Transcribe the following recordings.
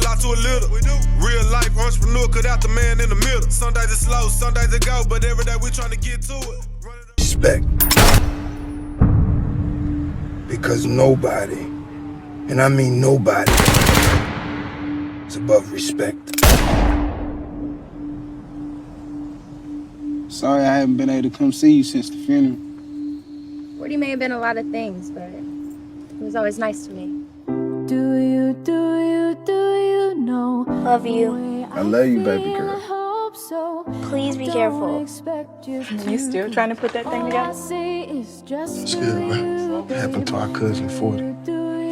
lot to a little. We do. Real life entrepreneur, cut out the man in the middle. Some days it's slow, some days it go, but every day we trying to get to it. Respect. Because nobody, and I mean nobody, is above respect. Sorry I haven't been able to come see you since the funeral. Woody may have been a lot of things, but he was always nice to me. Do you know? Love you. I love you, baby girl. Please be careful. You still trying to put that thing together? It's good, man. What happened to our cousin 40?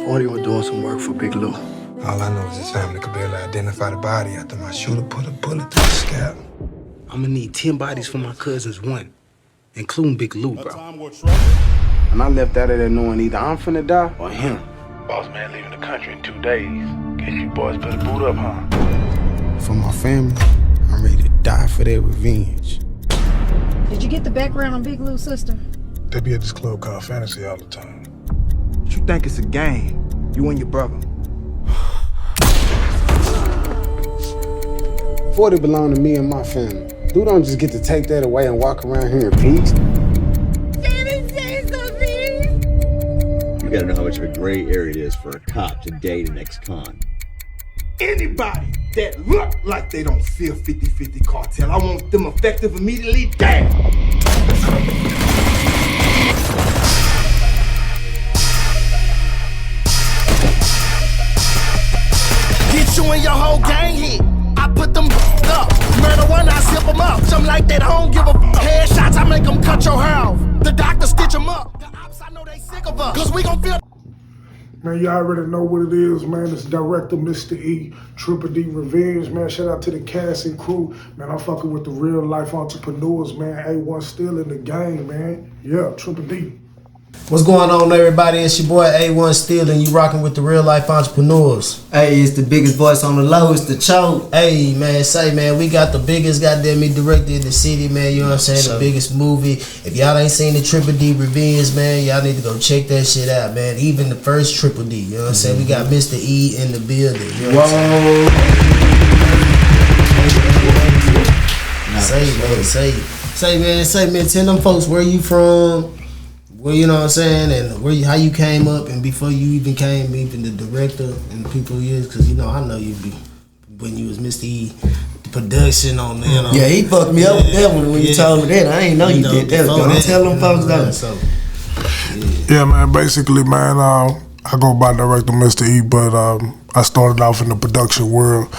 40 was doing some work for Big Lou. All I know is his family could barely identify the body after my shooter put a bullet through his scalp. I'm gonna need 10 bodies for my cousins, one, including Big Lou, bro. And I left out of there knowing either I'm finna die or him. Boss man leaving the country in 2 days. Guess you boys better boot up, huh? For my family, I'm ready to die for their revenge. Did you get the background on Big Lou's sister? They be at this club called Fantasy all the time. You think it's a game, you and your brother. 40 belong to me and my family. Dude don't just get to take that away and walk around here in peace. You gotta know how much of a gray area it is for a cop to date an ex-con. Anybody that look like they don't feel 50-50 cartel, I want them effective immediately down. Get you and your whole gang hit. I put them up. Murder one, I zip them up. Some like that, I don't give a headshots, I make them cut your hair off. The doctor stitch them up. The ops, I know they sick of us. Cause we gon' feel. Man, you already know what it is, man. It's director Mr. E, Triple D Revenge, man. Shout out to the cast and crew. Man, I'm fucking with the real life entrepreneurs, man. A1 still in the game, man. Yeah, Triple D. What's going on, everybody? It's your boy A1 Steel, and you rocking with the real life entrepreneurs. Hey, it's the biggest voice on the low. It's the Choke. Hey, man, we got the biggest goddamn director in the city, man. You know what I'm saying? The biggest movie. If y'all ain't seen the Triple D Revenge, man, y'all need to go check that shit out, man. Even the first Triple D. You know what I'm saying? We got Mr. E in the building. You know what I'm saying? Say, man, tell them folks where you from. Well, you know what I'm saying, and how you came up, and before you even came, even the director and the people you is, because you know I know you be when you was Mr. E, the production on there. You know. Yeah, he fucked me up with that one when you told me that. I ain't know you did that. Don't tell them folks though. So, yeah, man. Basically, man, I go by director Mr. E, but I started off in the production world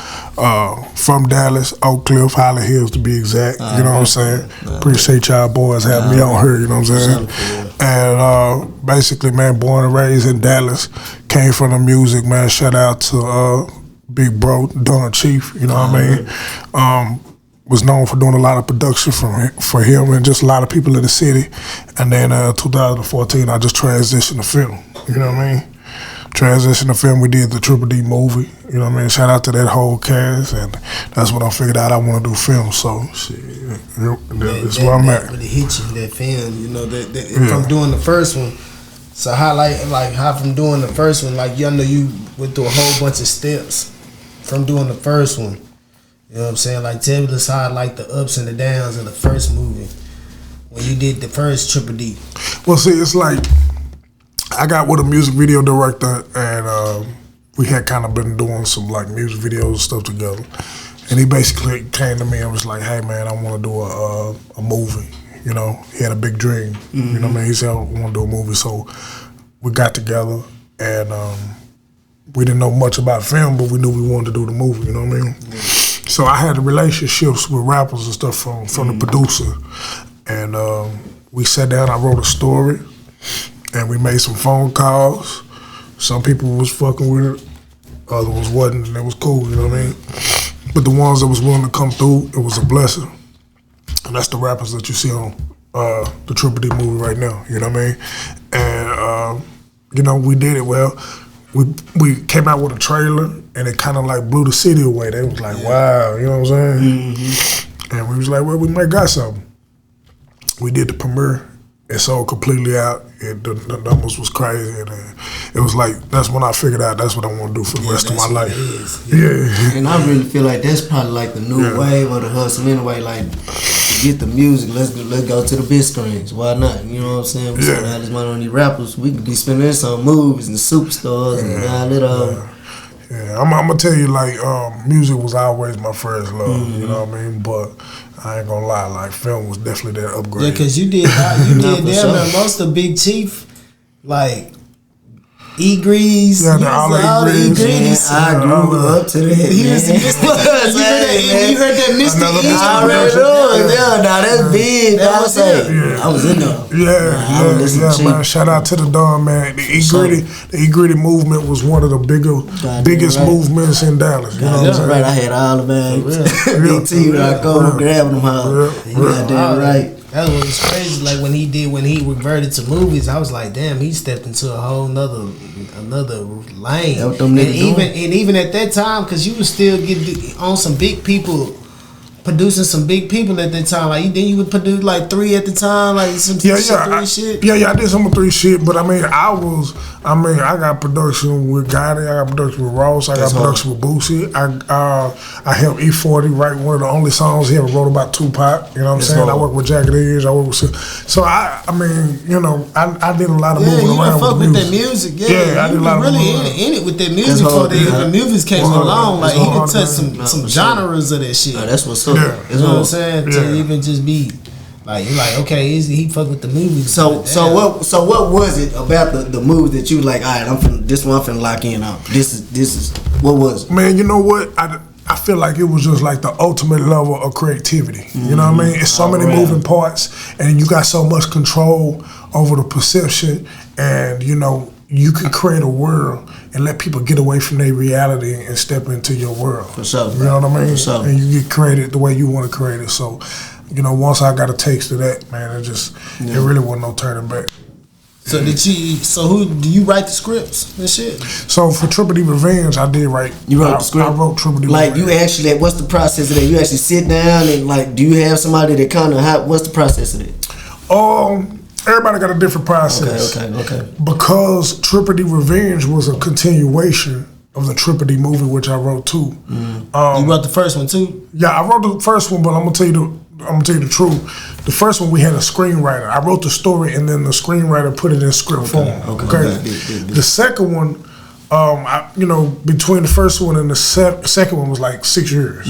from Dallas, Oak Cliff, Holly Hills to be exact. You know what I'm saying? Appreciate y'all boys having me on here. You know what I'm saying? And basically, man, born and raised in Dallas, came from the music, man. Shout out to Big Bro, Don Chief. You know what I mean? Was known for doing a lot of production for him and just a lot of people in the city. And then 2014, I just transitioned to film. You know what I mean? Transitioned to film, we did the Triple D movie. You know what I mean? Shout out to that whole cast, and that's when I figured out I want to do film. So, shit, that's where I'm at. Really hit you, that film, you know, from doing the first one. So how how from doing the first one, like, you know, you went through a whole bunch of steps from doing the first one. You know what I'm saying? Like, tell us how, like, the ups and the downs of the first movie when you did the first Triple D. Well, see, it's like, I got with a music video director, and we had kind of been doing some like music videos and stuff together. And he basically came to me and was like, "Hey, man, I want to do a movie." You know, he had a big dream. You know what I mean? He said, "I want to do a movie." So we got together, and we didn't know much about film, but we knew we wanted to do the movie. You know what I mean? So I had the relationships with rappers and stuff from the producer, and we sat down. I wrote a story. And we made some phone calls. Some people was fucking with it, others was wasn't, and it was cool, you know what I mean? But the ones that was willing to come through, it was a blessing. And that's the rappers that you see on the Triple D movie right now, you know what I mean? And, you know, we did it well. We came out with a trailer, and it kind of like blew the city away. They was like, wow, you know what I'm saying? And we was like, well, we might got something. We did the premiere It sold completely out. The numbers was crazy, and it was like that's when I figured out that's what I want to do for the rest of my life. Yeah. And I really feel like that's probably like the new wave of the hustle anyway. Like, to get the music, let's go to the big screens. Why not? You know what I'm saying? We spend all this money on these rappers. We could be spending this on movies and superstars and all that. Yeah, I'm gonna tell you, like, music was always my first love. You know what I mean? But I ain't gonna lie, like, film was definitely that upgrade. Yeah, cause you did damn near most of Big Chief, like E-Grease. Yeah, all the E-Grease. I grew up to that. He was you heard that Mista E? I already know. Yeah, now that's big. I was in there. Yeah, man. Shout out to the Don, man. The E-Gritty movement was one of the biggest movements in Dallas. You know what I'm saying? Right, I had all the bags. Big T, I go grabbing them out. You got that right. That was crazy. Like when he reverted to movies, I was like, damn, he stepped into a whole another lane. And even at that time, cause you was still getting on some big people, producing some big people at that time. Like then you would produce like 3 at the time, like some 3 shit. I did some of 3 shit, but I mean, I got production with Gotti, I got production with Ross, I got production with Boosie. I helped E40 write one of the only songs he ever wrote about Tupac. You know what I'm saying? I worked with Jagged Edge. I worked with I mean, you know, I did a lot of moving around with that music. Yeah, I did a lot of really in it with that music before the movies came along. Like he could touch some genres of that shit. That's what's up. You know what I'm saying? To even just be like, you're like, okay, he fuck with the movies. So what was it about the movie that you like? All right, I'm finna lock in on. This is what was it? Man, you know what? I feel like it was just like the ultimate level of creativity. You know what I mean? It's so many moving parts, and you got so much control over the perception, and you know, you can create a world and let people get away from their reality and step into your world. For sure, you know what I mean? For sure. And you get created the way you want to create it. So, you know, once I got a taste of that, man, it really wasn't no turning back. So who do you write the scripts and shit? So for Triple D Revenge, I did write. You wrote the script? I wrote Triple D Revenge. Like you actually, what's the process of that? You actually sit down and like, do you have somebody that kind of, what's the process of that? Everybody got a different process. Okay. Because Triple D Revenge was a continuation of the Triple D movie, which I wrote too. You wrote the first one too? Yeah, I wrote the first one, but I'm gonna tell you the truth. The first one we had a screenwriter. I wrote the story, and then the screenwriter put it in script form. Okay. The second one, between the first one and the second one was like 6 years,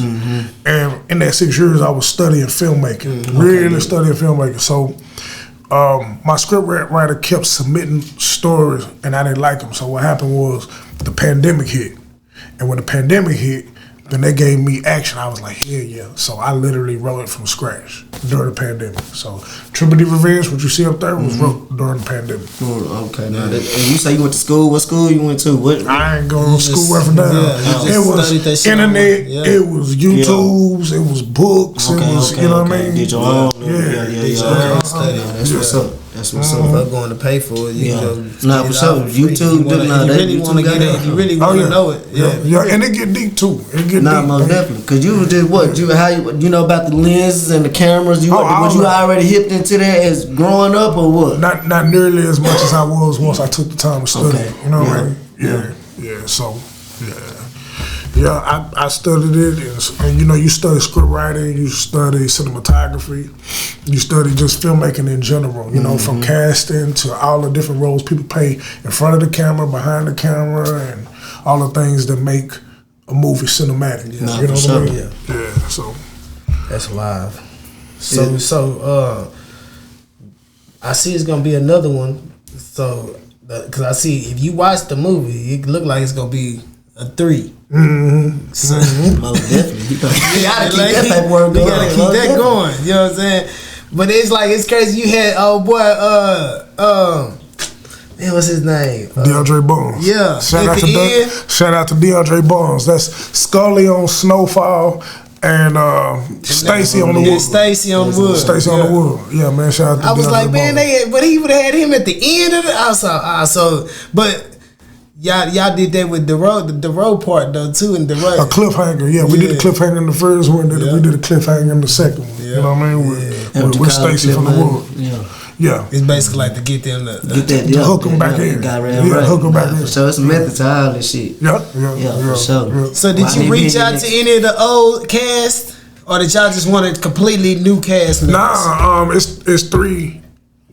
and in that 6 years I was studying filmmaking, really studying filmmaking. So. My script writer kept submitting stories, and I didn't like them. So what happened was the pandemic hit, and when the pandemic hit, then they gave me action. I was like, hell yeah! So I literally wrote it from scratch during the pandemic. So Triple D Revenge, what you see up there, was wrote during the pandemic. Okay, now and you say you went to school. What school you went to? What? I ain't going to school ever now. It was internet. It was YouTube's. It was books. It was you know what I mean. Did your own? Yeah. That's what's up. That's what's up. If I'm going to pay for it, you know. Nah, for sure. YouTube. If you really want to know it, yeah, and it get deep too. It get deep. Most definitely. Cause you did what? You know about the lenses and the cameras. Was you already hipped into that as growing up or what? Not nearly as much as I was once I took the time to study. You know what I mean? Yeah. So I studied it, and you know, you study script writing, you study cinematography, you study just filmmaking in general. You know, from casting to all the different roles people play in front of the camera, behind the camera, and all the things that make a movie cinematic. You know what I mean? Yeah. So that's live. So I see it's gonna be another one. So because I see if you watch the movie, it look like it's gonna be a 3. Most definitely. You gotta keep that paperwork going. You gotta keep that going. You know what I'm saying? But it's crazy. You had man, what's his name? DeAndre Barnes. Yeah. Shout out to DeAndre Barnes. That's Scully on Snowfall and Stacy on the Wood. Stacy on the Wood. Stacy on the Wood. Yeah, man. Shout out to I was DeAndre like, Barnes. man, but he would have had him at the end of it. But y'all did that with the road part though too, and the road. A cliffhanger, yeah. We did a cliffhanger in the first one, we did a cliffhanger in the second one. You know what I mean? With Stacy from the Wood. Yeah. It's basically like to get them to hook them back in. Hook them back in. So it's a method to all this shit. Yeah, for sure. So did you reach out to any of the old cast, or did y'all just want a completely new cast members? Nah, it's 3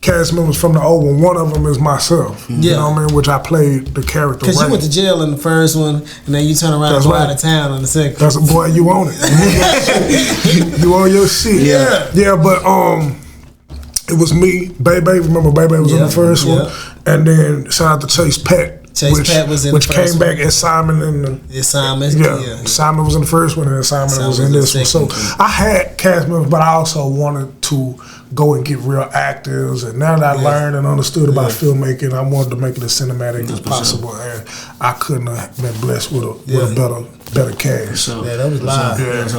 cast members from the old one. One of them is myself. You know what I mean? Which I played the character. Because you went to jail in the first one, and then you turn around and go out of town on the second. That's a boy, you own it. You own your shit. Yeah, but it was me, Bebe. Remember, Bebe was in the first one, and then shout out to Chase Pat. Pat was in which the first came back as Simon in the Simon. Simon was in the first one, and Simon was in this one. So I had cast members, but I also wanted to go and get real actors. And now that I learned and understood about filmmaking, I wanted to make it as cinematic as possible. And I couldn't have been blessed with a better cast. Yeah, that was live. As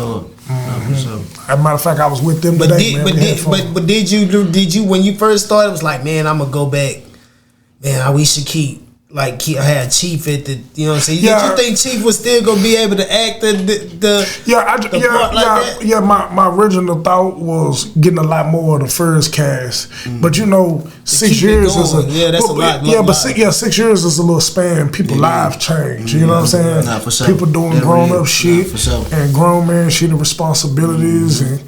a matter of fact, I was with them today. But did you when you first started? It was like, man, I'm gonna go back. Man, we should keep. I had Chief at the, you know what I'm saying? Did you think Chief was still gonna be able to act my original thought was getting a lot more of the first cast, but 6 years is a lot. 6 years is a little span. People lives change. You know what I'm saying? Nah, for sure. People doing grown up shit and grown man shit and responsibilities, and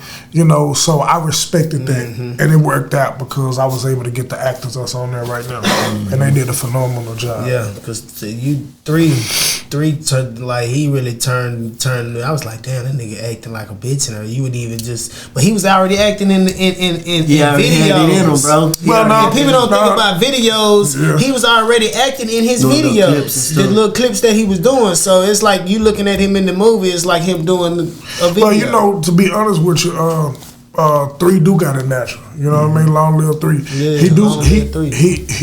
so I respected that, and it worked out because I was able to get the actors that's on there right now, and they did a phenomenal job. Yeah, because you three turned he really turned. I was like, damn, that nigga acting like a bitch, and you would even just. But he was already acting in videos, bro. Well, people don't think about videos. Yeah. He was already acting in his videos, the little clips that he was doing. So it's like you looking at him in the movie. It's like him doing a video. Well, to be honest with you, 3 do got it natural. You know what I mean? Long live 3. Yeah, he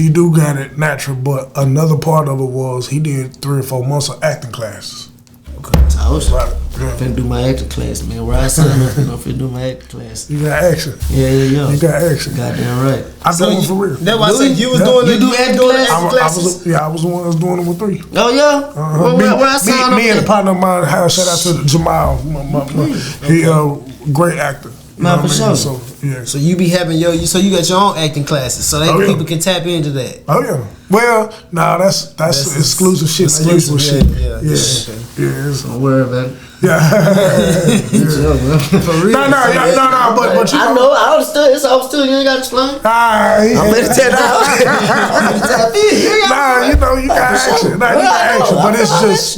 do got it natural, but another part of it was he did 3 or 4 months of acting classes. Okay. So I was finna do my acting class, man. Where I said I'm finna do my acting class. You got action. Yeah. You got action. Goddamn right. I do it for real. That's why I said you was doing you do acting classes. I was the one that was doing it with 3. Oh yeah. Where I signed up. Me and a partner of mine. Shout out to Jamal. He great actor. Nah, for sure. So you be having so you got your own acting classes, so that people can tap into that. Oh yeah. Well, that's exclusive shit. Exclusive shit. Yeah. Don't worry about it. Yeah. For real. No. But I know. I understood. It's understood. You ain't got to explain. I'm ready to tell you got action. You got action. But it's just,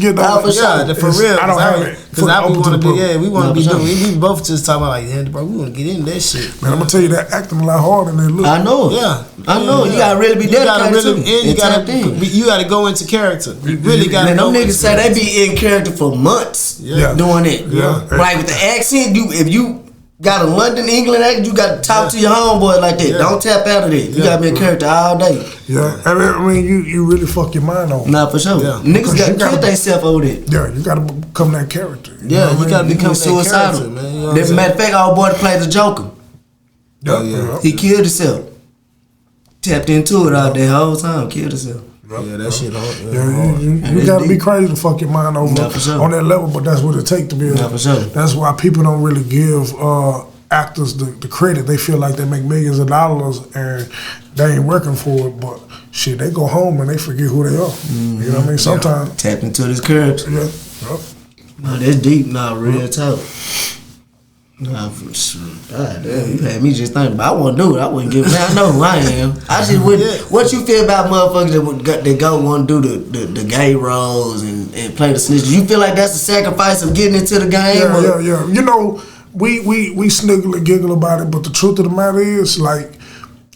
for real. I don't have it. Because we want to be, we want to be doing. We both just talking about bro, we want to get into that shit. Man, I'm gonna tell you that acting a lot harder than it looks. I know. Yeah, I know. You gotta really be dedicated. You gotta go into character. You really gotta. Man, them niggas say they be in character for months doing it. Yeah, like with the accent, if you got a London, England accent, you got to talk to your homeboy like that. Yeah. Don't tap out of that. You got to be a character all day. Yeah, I mean, you really fuck your mind on. Nah, for sure. Yeah. Niggas got to kill themselves over there. Yeah, you got to become that character. Yeah, you got to become suicidal. As a matter of fact, our boy that plays the Joker. Yeah. He killed himself. Tapped into it all the whole time. Killed himself. Yeah, that shit hard. You gotta be crazy to fuck your mind over on that level, but that's what it takes to be. That's why people don't really give actors the credit. They feel like they make millions of dollars and they ain't working for it, but shit, they go home and they forget who they are. Mm-hmm. You know what I mean? Sometimes tap into this character. Yeah. No, that's deep. Nah, real talk. Nah, for sure. God damn, you had me just thinking, but I wouldn't do it. I wouldn't give it. Man, I know who I am. I just wouldn't. What you feel about motherfuckers that go want to do the gay roles and play the snitch? You feel like that's a sacrifice of getting into the game? Yeah. You know, we sniggle and giggle about it, but the truth of the matter is, like,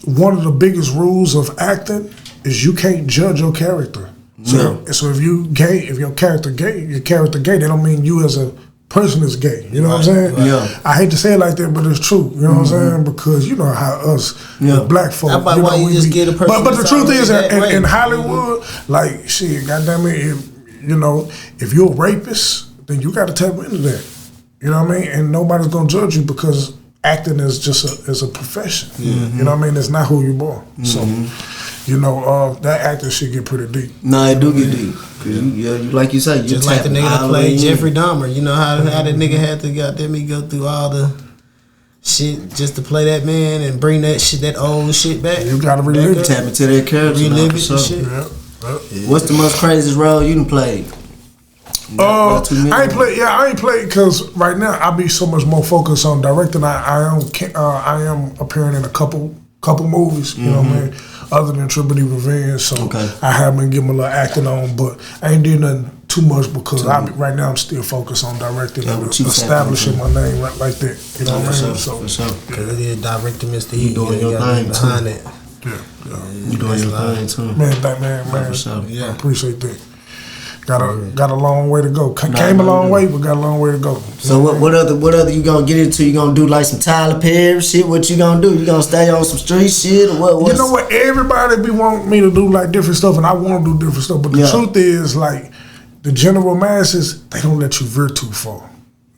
one of the biggest rules of acting is you can't judge your character. So if if your character gay, they don't mean you as a person is gay, you know what I'm saying? Yeah. I hate to say it like that, but it's true. You know what I'm saying? Because you know how us black folk. That's why you just get a person. But the truth is, in Hollywood, like shit, goddamn it, if you're a rapist, then you got to tap into that. You know what I mean? And nobody's gonna judge you because acting is just a profession. Mm-hmm. You know what I mean? It's not who you born. Mm-hmm. So, that acting shit get pretty deep. Nah, it do get deep. Like you say, just like the nigga that played Jeffrey Dahmer. You know how that nigga had to go through all the shit, just to play that man and bring that shit, that old shit back. You gotta relive it. Tap into that character. Relive it and shit. Yeah. What's the most craziest role you done played? I ain't played because right now I be so much more focused on directing. I am appearing in a couple movies. You know what I mean? Other than Triple D Revenge, so I have been getting a little acting on, but I ain't doing nothing too much because right now I'm still focused on directing and establishing my name right like that. You know what I mean? For sure. Because it is director Mr. You doing your thing behind it. Yeah. You doing your thing too. Man. I appreciate that. Got a long way to go. Came a long way, but got a long way to go. So what other you gonna get into? You gonna do like some Tyler Perry shit? What you gonna do? You gonna stay on some street shit or what? You know what? Everybody be wanting me to do like different stuff, and I want to do different stuff. But the truth is, like the general masses, they don't let you veer too far.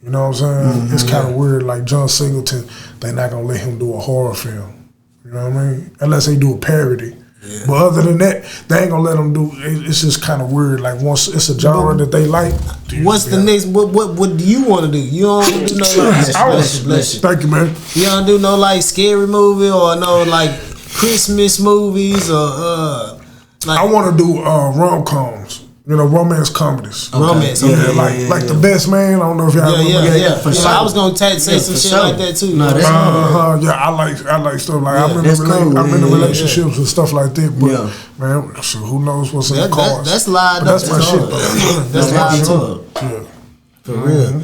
You know what I'm saying? It's kind of weird. Like John Singleton, they not gonna let him do a horror film. You know what I mean? Unless they do a parody. Yeah. But other than that, they ain't gonna let them do. It's just kind of weird. Like once it's a genre that they like. What's the next? What do you want to do? You don't do no like. Thank you, man. You don't do no like scary movie or no like Christmas movies or like. I want to do rom-coms. You know, romance comedies. Romance, like The Best Man. I don't know if y'all remember. Yeah. For sure. I was gonna say some shit like that too. No, that's I like stuff like I'm in relationships and stuff like that. But man, so who knows what's in the cards? That's live. That's my shit though. That's live too. Yeah. For real.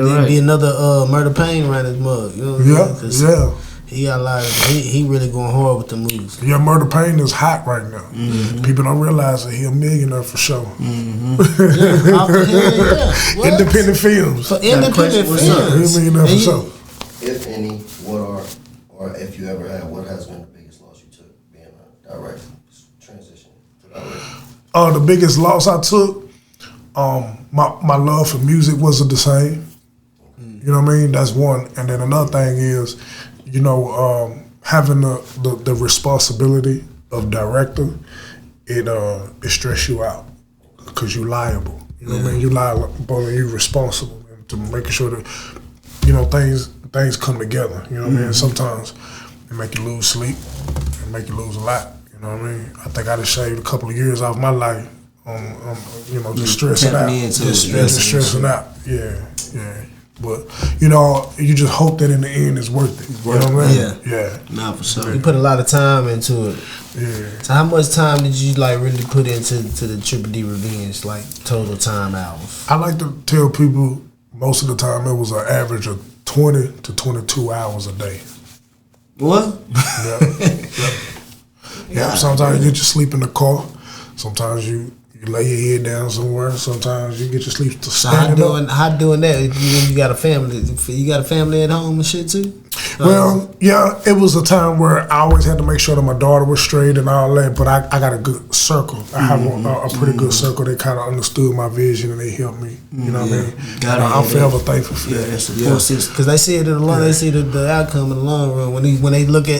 There'd be another Murder Pain around his mug. You know what I'm saying? He got a lot of, he really going hard with the movies. Yeah, Murder Pain is hot right now. People don't realize that he a millionaire for sure. Independent films. For independent films. He a millionaire for sure. If any, or if you ever had, what has been the biggest loss you took being a director, transition to director? The biggest loss I took, my love for music wasn't the same. You know what I mean? That's one. And then another thing is, you know, having the responsibility of director, it stress you out because you liable. You know what I mean? You liable, but you responsible to making sure that you know things come together. You know what I mean? Sometimes it make you lose sleep, it make you lose a lot. You know what I mean? I think I just shaved a couple of years off my life you know, just stressing out, stressing out. Yeah. But you know, you just hope that in the end it's worth it. You know what I mean? Yeah. Nah, for sure. You put a lot of time into it. Yeah. So how much time did you like really put into the Triple D Revenge, like total time hours? I like to tell people most of the time it was an average of 20 to 22 hours a day. What? Yeah. Sometimes you get your sleep in the car. Sometimes you lay your head down somewhere. Sometimes you get your sleep to stand up. How doing that? You got a family? You got a family at home and shit too? Well, yeah, it was a time where I always had to make sure that my daughter was straight and all that, but I got a good circle. I have a pretty good circle. They kind of understood my vision and they helped me. You know what I mean? I'm forever thankful for that. Because they see it in the long, they see the outcome in the long run. When they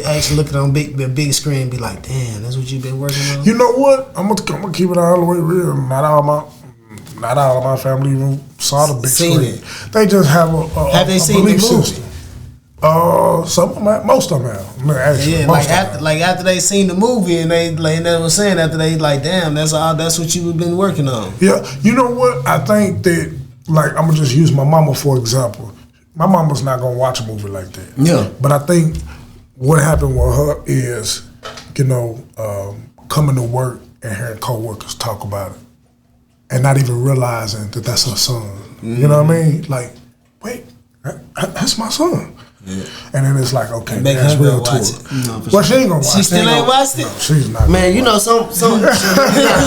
actually look at it on the big screen, be like, damn, that's what you've been working on. You know what? I'm gonna keep it all the way real. Not all of my family even saw the big screen. They just have have they seen the movie? System. Some of them, most of them have. Actually, yeah, after they seen the movie and they was saying after they like, damn, that's what you've been working on. Yeah, you know what? I think that like I'm gonna just use my mama for example. My mama's not gonna watch a movie like that. Yeah, but I think what happened with her is, you know, coming to work and hearing coworkers talk about it, and not even realizing that that's her son. You know what I mean? Like, wait, that's my son. Yeah. And then it's like, okay, that's real to her. Well, she ain't gonna watch it. She still ain't watched it? No, she's not. Man, you know, some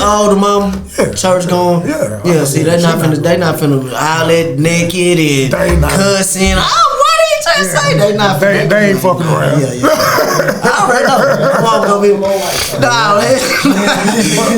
older mama, church going. Yeah, see, they not finna holler naked and cussing. Oh, what did you just say? They ain't fucking around. Yeah. I already know. Mom gonna be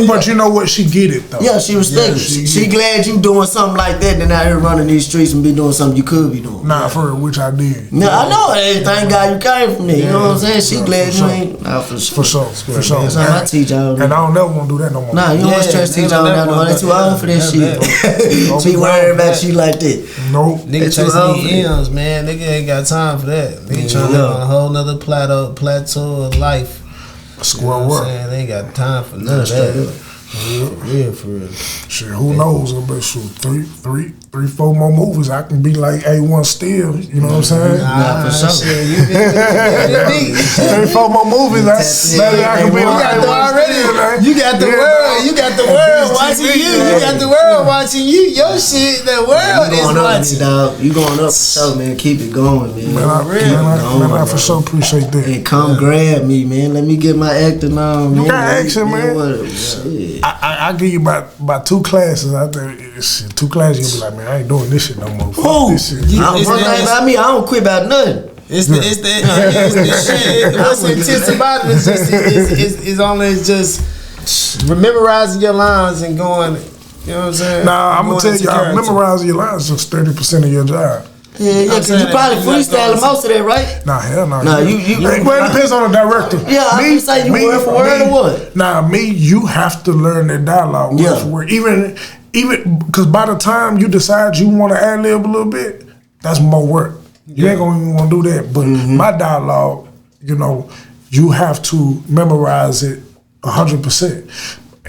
but you know what? She get it though. Yeah, she respect it. She glad you doing something like that than out here running these streets and be doing something you could be doing. Nah, for real, which I did. No, I know. Hey, thank God you came from me. You know what I'm saying? She glad you ain't. Nah, for sure. For sure. That's how I teach y'all. And I don't never want to do that no more. Nah, you don't want to stress teach y'all now. No, they too old for that shit. Be worried about you like that. Nope. Nigga chasing these M's, man. Nigga ain't got time for that. They trying to live on a whole nother plateau of life. Square work. They ain't got time for none of that. Real for real. Shit, who knows? I bet shoot 3-4 more movies. I can be like A1 still. You know what I'm saying? Nah, for sure. Shit, you 3-4 more movies. Maybe I can be like A1 still. You got the world. You got the world watching you. You got the world watching you. Your shit, the world is watching. Dog. You going up for sure, man. Keep it going, man. Man, I for sure appreciate that. And come grab me, man. Let me get my acting on, man. You got action, man. Shit. I give you about 2 classes out there. 2 classes, you'll be like, man, I ain't doing this shit no more. Fuck this shit. One thing about me, I don't quit about nothing. It's the shit. What's intense about it is only just memorizing your lines and going. You know what I'm saying? Nah, I'm gonna tell y'all, memorizing your lines is 30% of your job. Yeah, because you probably freestyling most of that, right? Nah, hell no. Nah, you well, it depends on the director. Yeah, I can say you word for word or what? Nah, you have to learn that dialogue word for word. Even because by the time you decide you want to ad lib a little bit, that's more work. You ain't gonna even want to do that. But my dialogue, you have to memorize it 100%.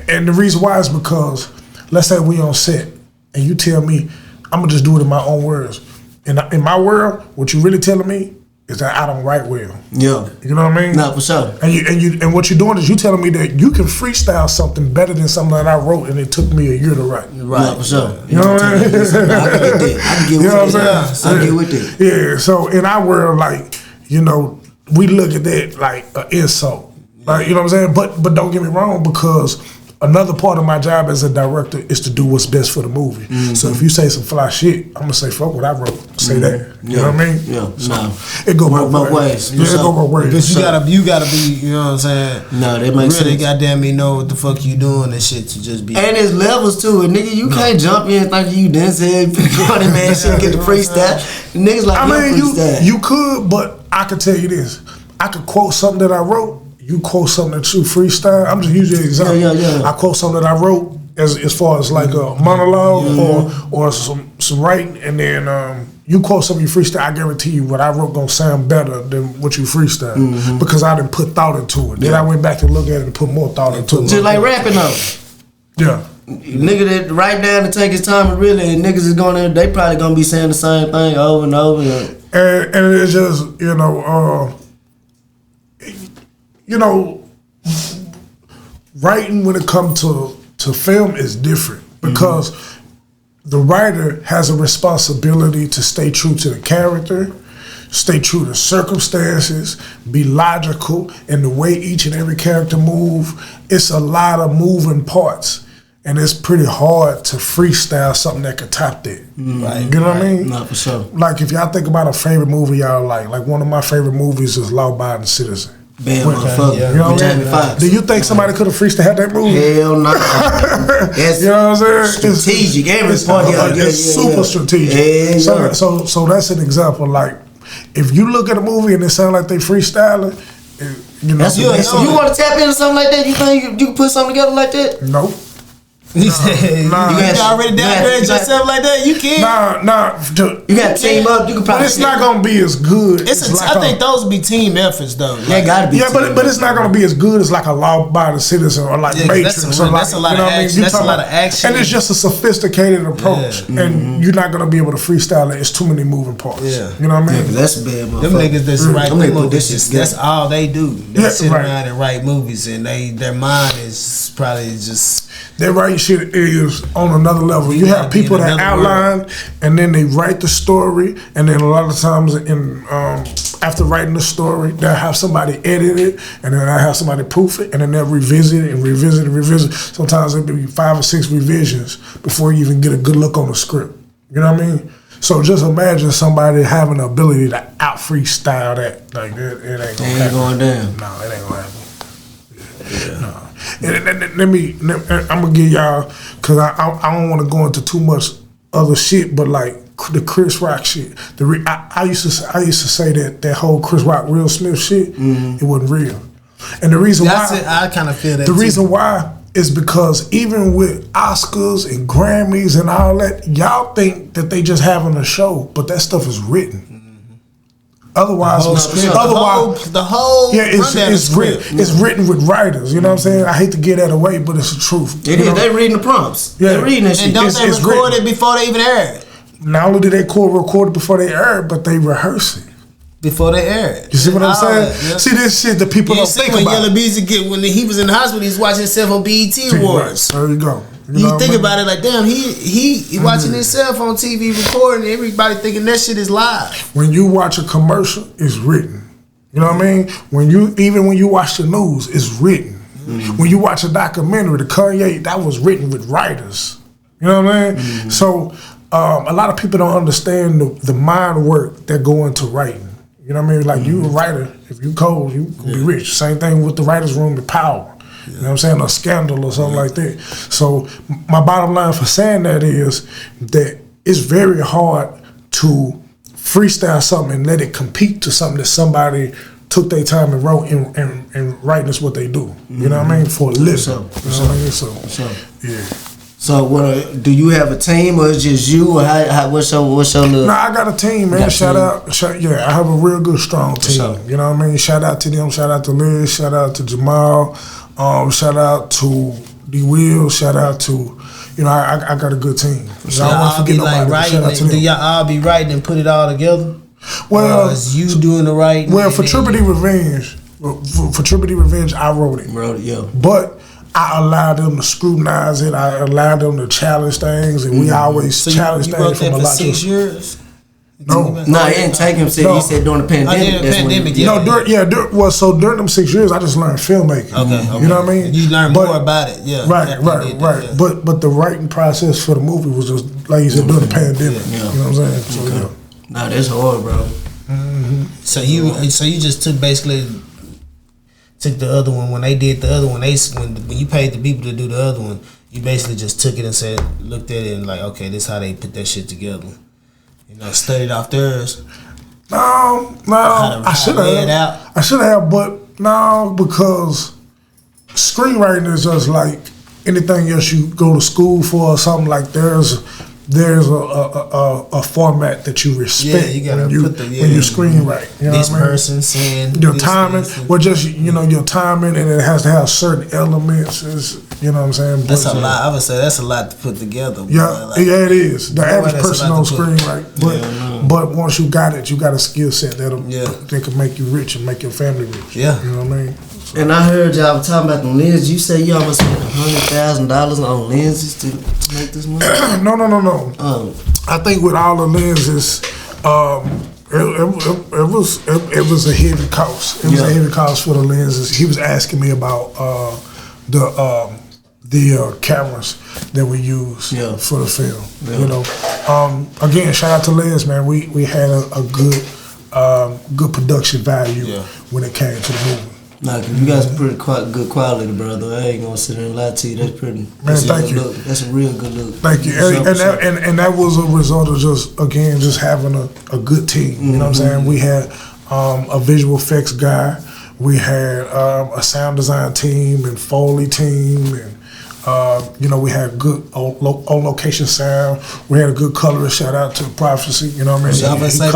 And the reason why is because, let's say we on set and you tell me, I'm gonna just do it in my own words. In my world, what you really telling me is that I don't write well. Yeah. You know what I mean? Nah, for sure. And what you're doing is you telling me that you can freestyle something better than something that I wrote and it took me a year to write. Right, nah, for sure. You know what I mean? I can get that. I can get with that. I get with that. Yeah, so in our world, like, we look at that like an insult. Like, you know what I'm saying? But don't get me wrong, because another part of my job as a director is to do what's best for the movie. So if you say some fly shit, I'm gonna say fuck what I wrote. Say that. You know what I mean? Yeah. So it go both ways. Yeah, it go both ways. Because you gotta be, you know what I'm saying? No, that makes really sense. Goddamn me know what the fuck you doing and shit to just be. And there's levels to it, nigga. You can't jump in thinking you dancing, funny man shit, get the freestyle. Niggas like freestyle. You could, but I could tell you this. I could quote something that I wrote. You quote something that you freestyle. I'm just using an example. Yeah. I quote something that I wrote as far as like a monologue or some writing, and then you quote something you freestyle. I guarantee you, what I wrote gonna sound better than what you freestyle because I didn't put thought into it. Then I went back and looked at it and put more thought into it. Just like rapping though. Yeah. Nigga that write down and take his time and really, and niggas is going there, they probably gonna be saying the same thing over and over. And it's just writing when it comes to film is different because the writer has a responsibility to stay true to the character, stay true to circumstances, be logical in the way each and every character move. It's a lot of moving parts. And it's pretty hard to freestyle something that could top that. Right. You know what I mean? Not for sure. Like if y'all think about a favorite movie y'all like one of my favorite movies is Law Abiding Citizen. Bam, motherfucker. You know what I mean? Do you think somebody could have freestyled that movie? Hell no. You know what I'm saying? Strategic. It's super strategic. So that's an example. Like, if you look at a movie and it sounds like they freestyling, you want to tap into something like that? You think you can put something together like that? Nope. He said, you already downgrade yourself like that? You can't. Nah. You got to team up. You can probably. But it's not gonna be as good. I think those would be team efforts though. They gotta be. Yeah, but it's not gonna be as good as like a Law-Abiding Citizen or like Matrix. That's a lot of action. That's a lot of action. And it's just a sophisticated approach, and you're not gonna be able to freestyle it. It's too many moving parts. Yeah, you know what I mean? That's a bad motherfucker. Them niggas that's write movies. That's all they do. They sit around and write movies, and their mind is probably just. Their writing shit is on another level. You have people that outline and then they write the story, and then a lot of times after writing the story, they'll have somebody edit it, and then they'll have somebody proof it, and then they'll revisit it and revisit it and revisit. Sometimes it'll be 5 or 6 revisions before you even get a good look on the script. You know what I mean? So just imagine somebody having the ability to out freestyle that. Like that, it ain't gonna happen. Going down. No, it ain't gonna happen. No. And I'm gonna give y'all, cause I don't want to go into too much other shit, but like the Chris Rock shit. I used to say that whole Chris Rock Will Smith shit, it wasn't real. And the reason why I kind of feel that the reason why is because even with Oscars and Grammys and all that, y'all think that they just having a show, but that stuff is written. Otherwise, the whole yeah, it's written with writers. You know what I'm saying? I hate to give that away, but it's the truth. It is. They reading the prompts. Yeah, they reading that shit. And don't they record it before they even air it? Not only do they record it before they air it, but they rehearse it before they air it. You see what I'm saying? Yeah. See this shit that people don't think when about. Yellow Beezy when he was in the hospital, he's watching himself on BET Awards. There you go. You think about it like, damn, he watching himself on TV recording, everybody thinking that shit is live. When you watch a commercial, it's written. You know what I mean? When you watch the news, it's written. When you watch a documentary, the Kanye, that was written with writers. You know what I mean? So a lot of people don't understand the mind work that go into writing. You know what I mean? Like you a writer, if you cold, you can be rich. Same thing with the writer's room, the power. You know what I'm saying? A scandal or something like that. So my bottom line for saying that is that it's very hard to freestyle something and let it compete to something that somebody took their time and wrote and writing is what they do. You know what I mean? For a living. You know what I mean? So yeah. So what? Do you have a team or is just you? Or what's your look? Nah, I got a team, man. Shout out, I have a real good, strong team. You know what I mean? Shout out to them. Shout out to Liz. Shout out to Jamal. Shout out to D Will. Shout out to, I got a good team. So y'all be like writing. Do y'all all be writing and put it all together? Well, or is you doing the writing? Well, for Triple-D Revenge, I wrote it. Yeah. But I allowed them to scrutinize it. I allowed them to challenge things, and we always challenge things from a lot of 6 years. No, he didn't take him. He said during the pandemic. During them 6 years, I just learned filmmaking. Okay. You know what I mean? You learned more about it. Yeah. Right. Yeah. But the writing process for the movie was just like you said during the pandemic. Yeah. You know what I'm saying? So yeah. Nah, that's hard, bro. So you just took the other one when they did the other one. When you paid the people to do the other one, you basically just took it and looked at it and like, okay, this is how they put that shit together. Studied off theirs. No, I should have, but no, because screenwriting is just like anything else you go to school for or something. Like there's a format that you respect when you screenwrite. You know this what I mean? person saying your timing, your timing, and it has to have certain elements. You know what I'm saying? That's a lot. I would say that's a lot to put together. Yeah, it is. The average person don't screenwrite, but once you got it, you got a skill set that can make you rich and make your family rich. Yeah, you know what I mean. And I heard y'all was talking about the lenses. You say you almost spent $100,000 on lenses to make this movie? No. I think with all the lenses, it was a heavy cost. It was a heavy cost for the lenses. He was asking me about the cameras that we use for the film. Yeah. Again, shout out to Liz, man. We had a good production value when it came to the movie. Nah, you guys are pretty good quality, brother. I ain't gonna sit there and lie to you. That's pretty. Man, thank you. That's a real good look. Thank you. And that was a result of just having a good team. You know what I'm saying? We had a visual effects guy. We had a sound design team and Foley team, and we had good on location sound. We had a good colorist. Shout out to Prophecy. You know what I mean? Y'all say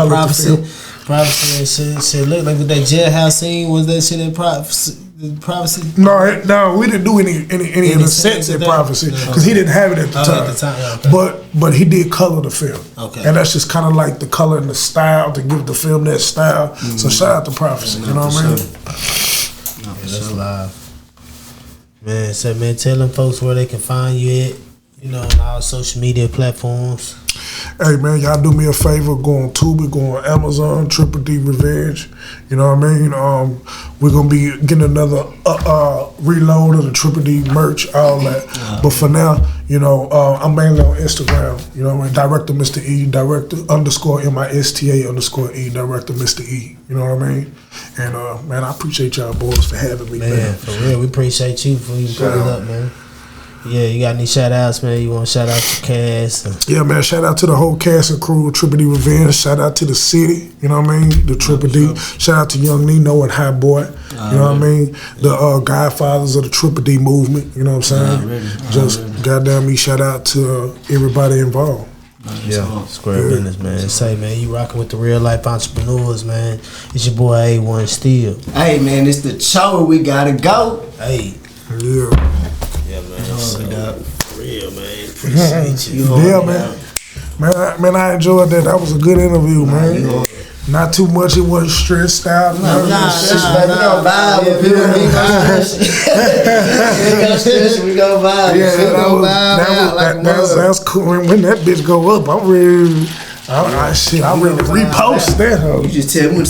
Prophecy and shit. Look like with that jailhouse scene. Was that shit in Prophecy? No, we didn't do any of the sets in Prophecy because he didn't have it at the time. But he did color the film. Okay. And that's just kind of like the color and the style to give the film that style. So shout out to Prophecy. You know what I mean? That's live. Man, tell them folks where they can find you at, on all social media platforms. Hey man, y'all do me a favor, go on Tubi, go on Amazon, Triple-D Revenge. You know what I mean? We're gonna be getting another reload of the Triple-D merch, all that. But for now, I'm mainly on Instagram. You know what I mean? Director Mr. E, director _MISTA_E, director Mr. E. You know what I mean? And man, I appreciate y'all boys for having me. Man, for real, we appreciate you for you putting it up, man. Yeah, you got any shout outs, man? You want to shout out to cast? Yeah, man, shout out to the whole cast and crew of Triple-D Revenge. Shout out to the city, you know what I mean? The Triple-D. Shout out to Young Nino and High Boy, you know what I mean? The godfathers of the Triple-D movement, you know what I'm saying? Goddamn me, shout out to everybody involved. Yeah, square business, man. Say, man, you rocking with the real life entrepreneurs, man. It's your boy A1 Steel. Hey, man, it's the show. We gotta go. Hey. Yeah. Yeah, man. For real, man. Appreciate you. Yeah, man. Man, I enjoyed that. That was a good interview, man. Not too much. It wasn't stressed out. Nah, we gonna vibe with people. We ain't gonna stress. We gonna vibe. Yeah, that's cool. When that bitch go up, I'm ready. I'm ready to repost that. You just tell me.